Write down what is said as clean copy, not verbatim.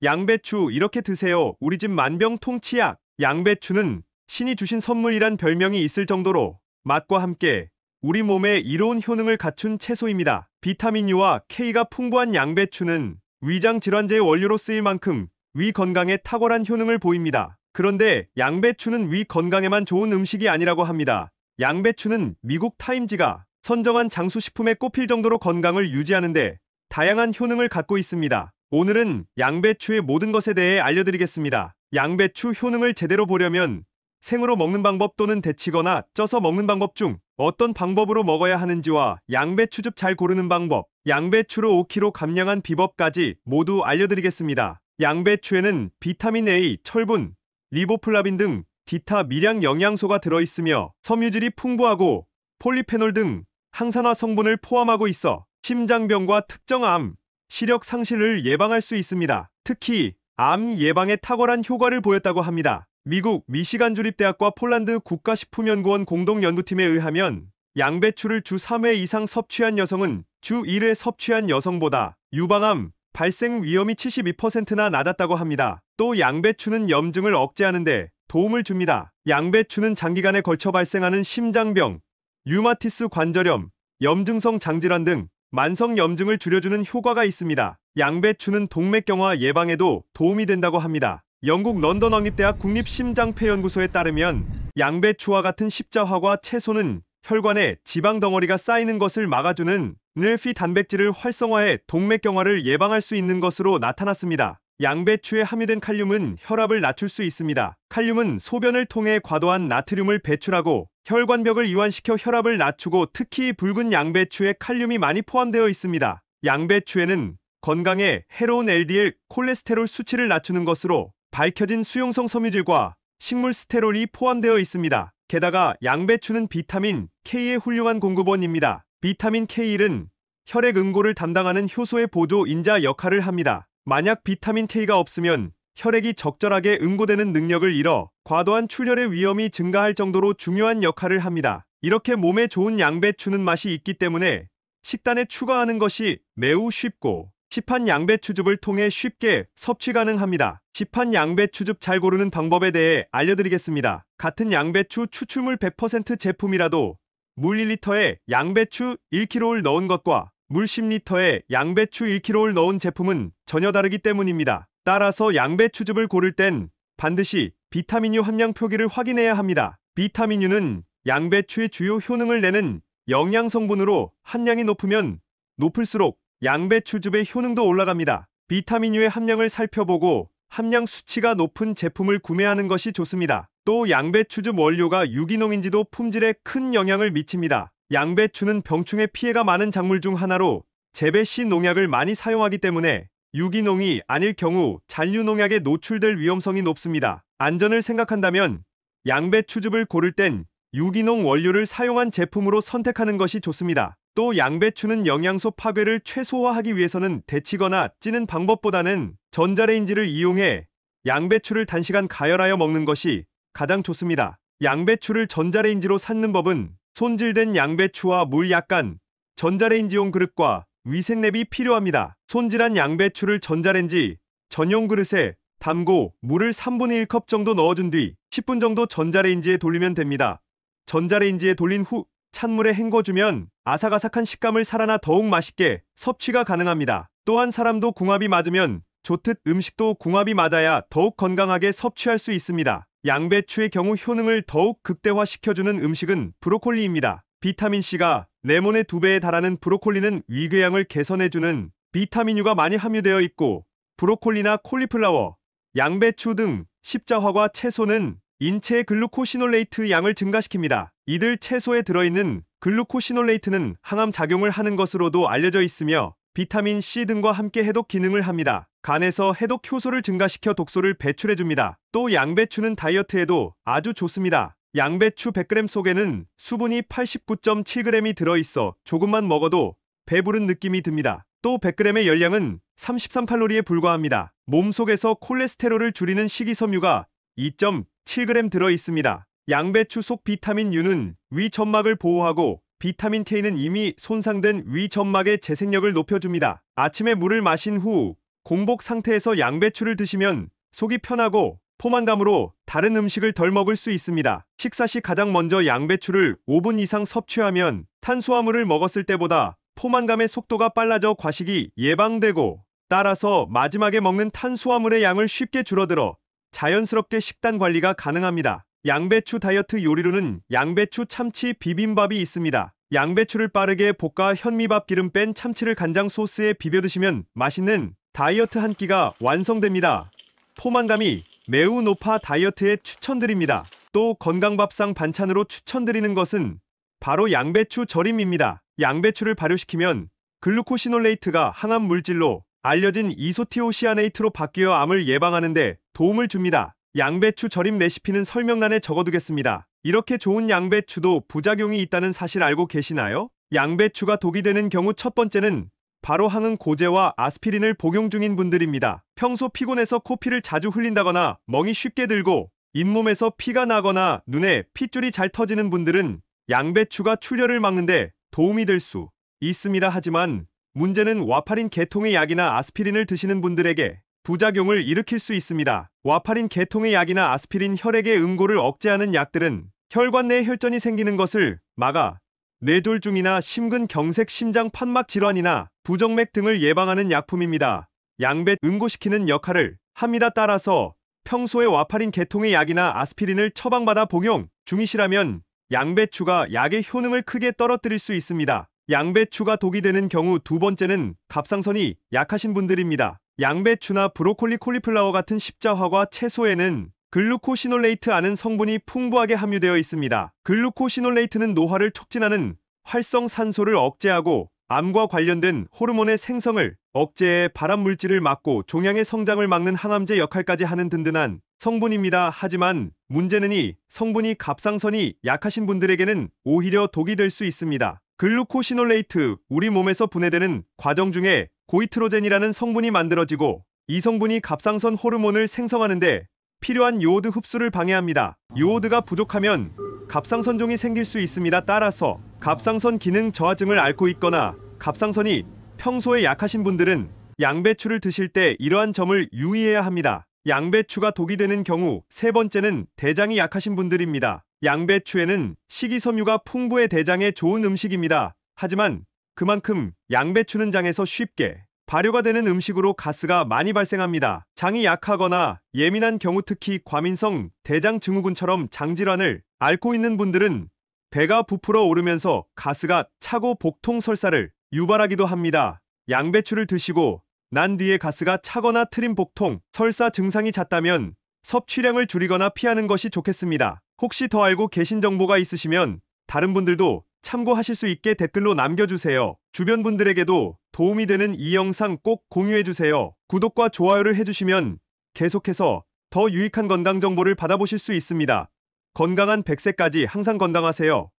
양배추 이렇게 드세요. 우리 집 만병통치약. 양배추는 신이 주신 선물이란 별명이 있을 정도로 맛과 함께 우리 몸에 이로운 효능을 갖춘 채소입니다. 비타민 U와 K가 풍부한 양배추는 위장 질환제의 원료로 쓰일 만큼 위 건강에 탁월한 효능을 보입니다. 그런데 양배추는 위 건강에만 좋은 음식이 아니라고 합니다. 양배추는 미국 타임지가 선정한 장수식품에 꼽힐 정도로 건강을 유지하는데 다양한 효능을 갖고 있습니다. 오늘은 양배추의 모든 것에 대해 알려드리겠습니다. 양배추 효능을 제대로 보려면 생으로 먹는 방법 또는 데치거나 쪄서 먹는 방법 중 어떤 방법으로 먹어야 하는지와 양배추즙 잘 고르는 방법, 양배추로 5kg 감량한 비법까지 모두 알려드리겠습니다. 양배추에는 비타민 A, 철분, 리보플라빈 등 기타 미량 영양소가 들어있으며 섬유질이 풍부하고 폴리페놀 등 항산화 성분을 포함하고 있어 심장병과 특정 암, 시력 상실을 예방할 수 있습니다. 특히 암 예방에 탁월한 효과를 보였다고 합니다. 미국 미시간 주립대학과 폴란드 국가식품연구원 공동연구팀에 의하면 양배추를 주 3회 이상 섭취한 여성은 주 1회 섭취한 여성보다 유방암 발생 위험이 72%나 낮았다고 합니다. 또 양배추는 염증을 억제하는 데 도움을 줍니다. 양배추는 장기간에 걸쳐 발생하는 심장병, 류마티스 관절염, 염증성 장질환 등 만성 염증을 줄여주는 효과가 있습니다. 양배추는 동맥경화 예방에도 도움이 된다고 합니다. 영국 런던 왕립대학 국립심장폐연구소에 따르면 양배추와 같은 십자화과 채소는 혈관에 지방 덩어리가 쌓이는 것을 막아주는 NLP 단백질을 활성화해 동맥경화를 예방할 수 있는 것으로 나타났습니다. 양배추에 함유된 칼륨은 혈압을 낮출 수 있습니다. 칼륨은 소변을 통해 과도한 나트륨을 배출하고 혈관벽을 이완시켜 혈압을 낮추고 특히 붉은 양배추에 칼륨이 많이 포함되어 있습니다. 양배추에는 건강에 해로운 LDL 콜레스테롤 수치를 낮추는 것으로 밝혀진 수용성 섬유질과 식물 스테롤이 포함되어 있습니다. 게다가 양배추는 비타민 K의 훌륭한 공급원입니다. 비타민 K1은 혈액 응고를 담당하는 효소의 보조 인자 역할을 합니다. 만약 비타민 K가 없으면 혈액이 적절하게 응고되는 능력을 잃어 과도한 출혈의 위험이 증가할 정도로 중요한 역할을 합니다. 이렇게 몸에 좋은 양배추는 맛이 있기 때문에 식단에 추가하는 것이 매우 쉽고 시판 양배추즙을 통해 쉽게 섭취 가능합니다. 시판 양배추즙 잘 고르는 방법에 대해 알려드리겠습니다. 같은 양배추 추출물 100% 제품이라도 물 1리터에 양배추 1kg를 넣은 것과 물 10리터에 양배추 1kg를 넣은 제품은 전혀 다르기 때문입니다. 따라서 양배추즙을 고를 땐 반드시 비타민 U 함량 표기를 확인해야 합니다. 비타민 U는 양배추의 주요 효능을 내는 영양 성분으로 함량이 높으면 높을수록 양배추즙의 효능도 올라갑니다. 비타민 U의 함량을 살펴보고 함량 수치가 높은 제품을 구매하는 것이 좋습니다. 또 양배추즙 원료가 유기농인지도 품질에 큰 영향을 미칩니다. 양배추는 병충해 피해가 많은 작물 중 하나로 재배 시 농약을 많이 사용하기 때문에 유기농이 아닐 경우 잔류농약에 노출될 위험성이 높습니다. 안전을 생각한다면 양배추즙을 고를 땐 유기농 원료를 사용한 제품으로 선택하는 것이 좋습니다. 또 양배추는 영양소 파괴를 최소화하기 위해서는 데치거나 찌는 방법보다는 전자레인지를 이용해 양배추를 단시간 가열하여 먹는 것이 가장 좋습니다. 양배추를 전자레인지로 삶는 법은 손질된 양배추와 물 약간, 전자레인지용 그릇과 위생랩이 필요합니다. 손질한 양배추를 전자레인지 전용 그릇에 담고 물을 3분의 1컵 정도 넣어준 뒤 10분 정도 전자레인지에 돌리면 됩니다. 전자레인지에 돌린 후 찬물에 헹궈주면 아삭아삭한 식감을 살아나 더욱 맛있게 섭취가 가능합니다. 또한 사람도 궁합이 맞으면 좋듯 음식도 궁합이 맞아야 더욱 건강하게 섭취할 수 있습니다. 양배추의 경우 효능을 더욱 극대화시켜주는 음식은 브로콜리입니다. 비타민C가 레몬의 2배에 달하는 브로콜리는 위궤양을 개선해주는 비타민 U가 많이 함유되어 있고 브로콜리나 콜리플라워, 양배추 등 십자화과 채소는 인체의 글루코시놀레이트 양을 증가시킵니다. 이들 채소에 들어있는 글루코시놀레이트는 항암 작용을 하는 것으로도 알려져 있으며 비타민 C 등과 함께 해독 기능을 합니다. 간에서 해독 효소를 증가시켜 독소를 배출해줍니다. 또 양배추는 다이어트에도 아주 좋습니다. 양배추 100g 속에는 수분이 89.7g이 들어있어 조금만 먹어도 배부른 느낌이 듭니다. 또 100g의 열량은 33칼로리에 불과합니다. 몸속에서 콜레스테롤을 줄이는 식이섬유가 2.7g 들어있습니다. 양배추 속 비타민 U는 위 점막을 보호하고 비타민 K는 이미 손상된 위 점막의 재생력을 높여줍니다. 아침에 물을 마신 후 공복 상태에서 양배추를 드시면 속이 편하고 포만감으로 다른 음식을 덜 먹을 수 있습니다. 식사 시 가장 먼저 양배추를 5분 이상 섭취하면 탄수화물을 먹었을 때보다 포만감의 속도가 빨라져 과식이 예방되고, 따라서 마지막에 먹는 탄수화물의 양을 쉽게 줄어들어 자연스럽게 식단 관리가 가능합니다. 양배추 다이어트 요리로는 양배추 참치 비빔밥이 있습니다. 양배추를 빠르게 볶아 현미밥 기름 뺀 참치를 간장 소스에 비벼 드시면 맛있는 다이어트 한 끼가 완성됩니다. 포만감이 매우 높아 다이어트에 추천드립니다. 또 건강밥상 반찬으로 추천드리는 것은 바로 양배추 절임입니다. 양배추를 발효시키면 글루코시놀레이트가 항암 물질로 알려진 이소티오시아네이트로 바뀌어 암을 예방하는 데 도움을 줍니다. 양배추 절임 레시피는 설명란에 적어두겠습니다. 이렇게 좋은 양배추도 부작용이 있다는 사실 알고 계시나요? 양배추가 독이 되는 경우 첫 번째는 바로 항응고제와 아스피린을 복용 중인 분들입니다. 평소 피곤해서 코피를 자주 흘린다거나 멍이 쉽게 들고 잇몸에서 피가 나거나 눈에 핏줄이 잘 터지는 분들은 양배추가 출혈을 막는데 도움이 될 수 있습니다. 하지만 문제는 와파린 계통의 약이나 아스피린을 드시는 분들에게 부작용을 일으킬 수 있습니다. 와파린 계통의 약이나 아스피린, 혈액의 응고를 억제하는 약들은 혈관 내에 혈전이 생기는 것을 막아 뇌졸중이나 심근경색, 심장 판막 질환이나 부정맥 등을 예방하는 약품입니다. 양배 응고시키는 역할을 합니다. 따라서 평소에 와파린 계통의 약이나 아스피린을 처방받아 복용 중이시라면 양배추가 약의 효능을 크게 떨어뜨릴 수 있습니다. 양배추가 독이 되는 경우 두 번째는 갑상선이 약하신 분들입니다. 양배추나 브로콜리, 콜리플라워 같은 십자화과 채소에는 글루코시놀레이트라는 성분이 풍부하게 함유되어 있습니다. 글루코시놀레이트는 노화를 촉진하는 활성산소를 억제하고 암과 관련된 호르몬의 생성을 억제해 발암물질을 막고 종양의 성장을 막는 항암제 역할까지 하는 든든한 성분입니다. 하지만 문제는 이 성분이 갑상선이 약하신 분들에게는 오히려 독이 될 수 있습니다. 글루코시놀레이트, 우리 몸에서 분해되는 과정 중에 고이트로젠이라는 성분이 만들어지고, 이 성분이 갑상선 호르몬을 생성하는데 필요한 요오드 흡수를 방해합니다. 요오드가 부족하면 갑상선종이 생길 수 있습니다. 따라서 갑상선 기능 저하증을 앓고 있거나 갑상선이 평소에 약하신 분들은 양배추를 드실 때 이러한 점을 유의해야 합니다. 양배추가 독이 되는 경우 세 번째는 대장이 약하신 분들입니다. 양배추에는 식이섬유가 풍부해 대장에 좋은 음식입니다. 하지만 그만큼 양배추는 장에서 쉽게 발효가 되는 음식으로 가스가 많이 발생합니다. 장이 약하거나 예민한 경우, 특히 과민성 대장 증후군처럼 장질환을 앓고 있는 분들은 배가 부풀어 오르면서 가스가 차고 복통 설사를 유발하기도 합니다. 양배추를 드시고 난 뒤에 가스가 차거나 트림, 복통, 설사 증상이 잦다면 섭취량을 줄이거나 피하는 것이 좋겠습니다. 혹시 더 알고 계신 정보가 있으시면 다른 분들도 참고하실 수 있게 댓글로 남겨주세요. 주변 분들에게도 도움이 되는 이 영상 꼭 공유해주세요. 구독과 좋아요를 해주시면 계속해서 더 유익한 건강 정보를 받아보실 수 있습니다. 건강한 100세까지 항상 건강하세요.